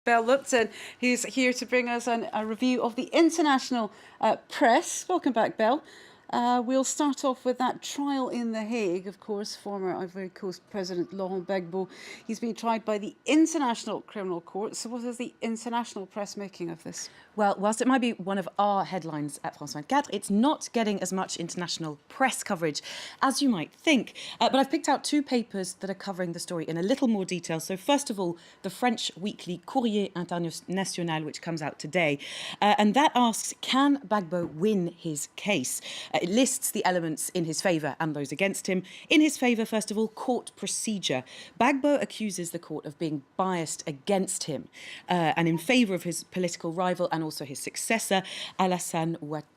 Bell Lupton, who's here to bring us a review of the international press. Welcome back, Bell. We'll start off with that trial in The Hague. Of course, former Ivory Coast President Laurent Gbagbo, he's been tried by the International Criminal Court. So what is the international press making of this? Well, whilst it might be one of our headlines at France 24, it's not getting as much international press coverage as you might think. But I've picked out two papers that are covering the story in a little more detail. So first of all, the French weekly Courrier International, which comes out today. And that asks, can Gbagbo win his case? It lists the elements in his favour and those against him. In his favour, first of all, court procedure. Gbagbo accuses the court of being biased against him and in favour of his political rival and also his successor, Alassane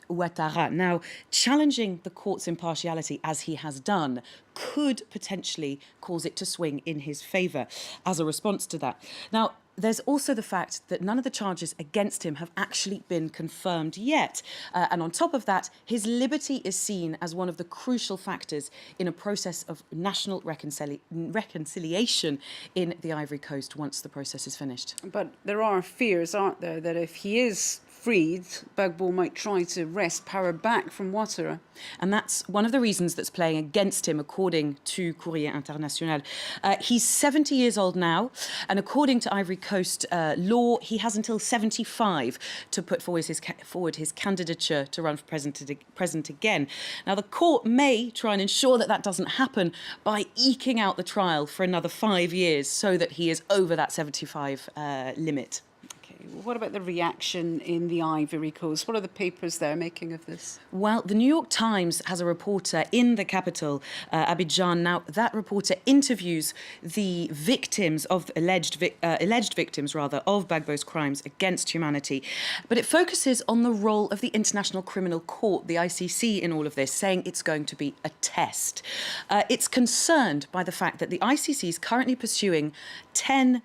Ouattara. Now, challenging the court's impartiality, as he has done, could potentially cause it to swing in his favour as a response to that. Now, there's also the fact that none of the charges against him have actually been confirmed yet. And on top of that, his liberty is seen as one of the crucial factors in a process of national reconciliation in the Ivory Coast once the process is finished. But there are fears, aren't there, that if he is freed, Gbagbo might try to wrest power back from Ouattara. And that's one of the reasons that's playing against him, according to Courrier International. He's 70 years old now, and according to Ivory Coast law, he has until 75 to put forward his candidature to run for president again. Now, the court may try and ensure that that doesn't happen by eking out the trial for another 5 years so that he is over that 75 limit. What about the reaction in the Ivory Coast? What are the papers there making of this? Well, the New York Times has a reporter in the capital, Abidjan. Now, that reporter interviews the victims of alleged victims of Gbagbo's crimes against humanity. But it focuses on the role of the International Criminal Court, the ICC, in all of this, saying it's going to be a test. It's concerned by the fact that the ICC is currently pursuing 10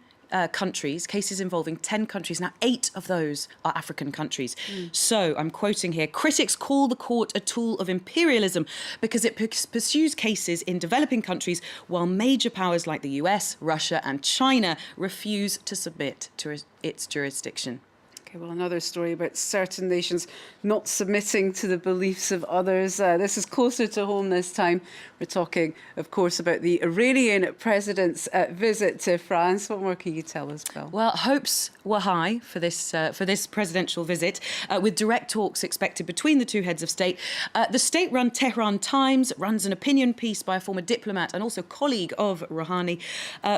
cases involving 10 countries. Now, 8 of those are African countries. So I'm quoting here, critics call the court a tool of imperialism because it pursues cases in developing countries while major powers like the US, Russia and China refuse to submit to its jurisdiction. Okay, well, another story about certain nations not submitting to the beliefs of others. This is closer to home this time. We're talking, of course, about the Iranian president's visit to France. What more can you tell us, Bill? Well, hopes were high for this presidential visit, with direct talks expected between the two heads of state. The state-run Tehran Times runs an opinion piece by a former diplomat and also colleague of Rouhani,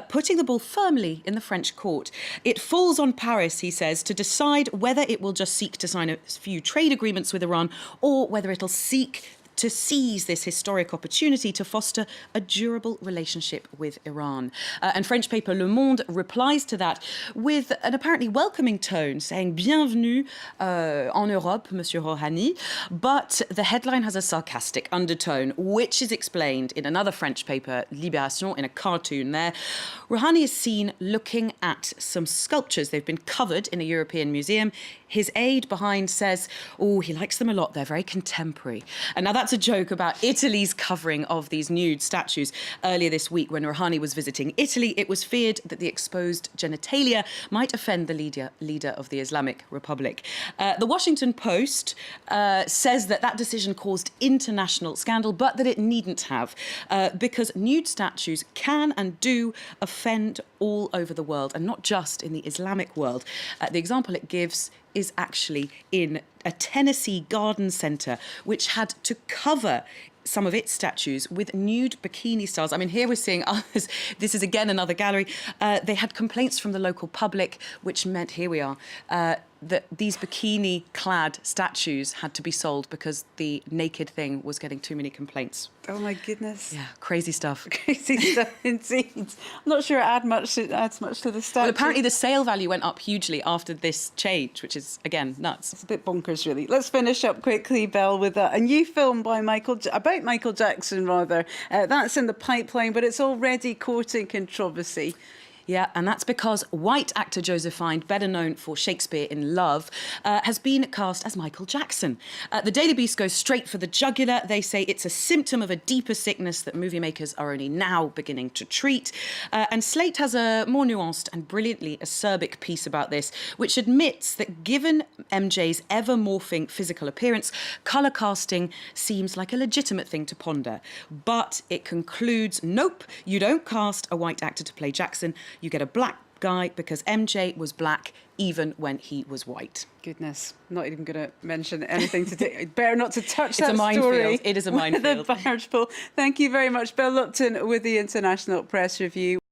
putting the ball firmly in the French court. It falls on Paris, he says, to decide whether it will just seek to sign a few trade agreements with Iran or whether it'll seek to seize this historic opportunity to foster a durable relationship with Iran. And French paper Le Monde replies to that with an apparently welcoming tone, saying "Bienvenue en Europe, Monsieur Rouhani." But the headline has a sarcastic undertone, which is explained in another French paper, Libération, in a cartoon there. Rouhani is seen looking at some sculptures. They've been covered in a European museum. His aide behind says, oh, he likes them a lot. They're very contemporary. And now that's a joke about Italy's covering of these nude statues. Earlier this week, when Rouhani was visiting Italy, it was feared that the exposed genitalia might offend the leader of the Islamic Republic. The Washington Post says that decision caused international scandal, but that it needn't have, because nude statues can and do offend all over the world, and not just in the Islamic world. The example it gives is actually in a Tennessee garden centre, which had to cover some of its statues with nude bikini stars. I mean, here we're seeing others. This is again another gallery. They had complaints from the local public, which meant, here we are, that these bikini-clad statues had to be sold because the naked thing was getting too many complaints. Oh, my goodness. Yeah, crazy stuff. Crazy stuff indeed. I'm not sure it adds much to the statue. Well, apparently the sale value went up hugely after this change, which is, again, nuts. It's a bit bonkers, really. Let's finish up quickly, Belle, with a new film by about Michael Jackson, rather. That's in the pipeline, but it's already courting controversy. Yeah, and that's because white actor Joseph Fiennes, better known for Shakespeare in Love, has been cast as Michael Jackson. The Daily Beast goes straight for the jugular. They say it's a symptom of a deeper sickness that movie makers are only now beginning to treat. And Slate has a more nuanced and brilliantly acerbic piece about this, which admits that given MJ's ever-morphing physical appearance, colour casting seems like a legitimate thing to ponder. But it concludes, nope, you don't cast a white actor to play Jackson. You get a black guy because MJ was black even when he was white. Goodness, not even going to mention anything to do. Better not to touch It's that a minefield. story. It is a minefield. The barge pole. Thank you very much, Belle Lupton with the International Press Review.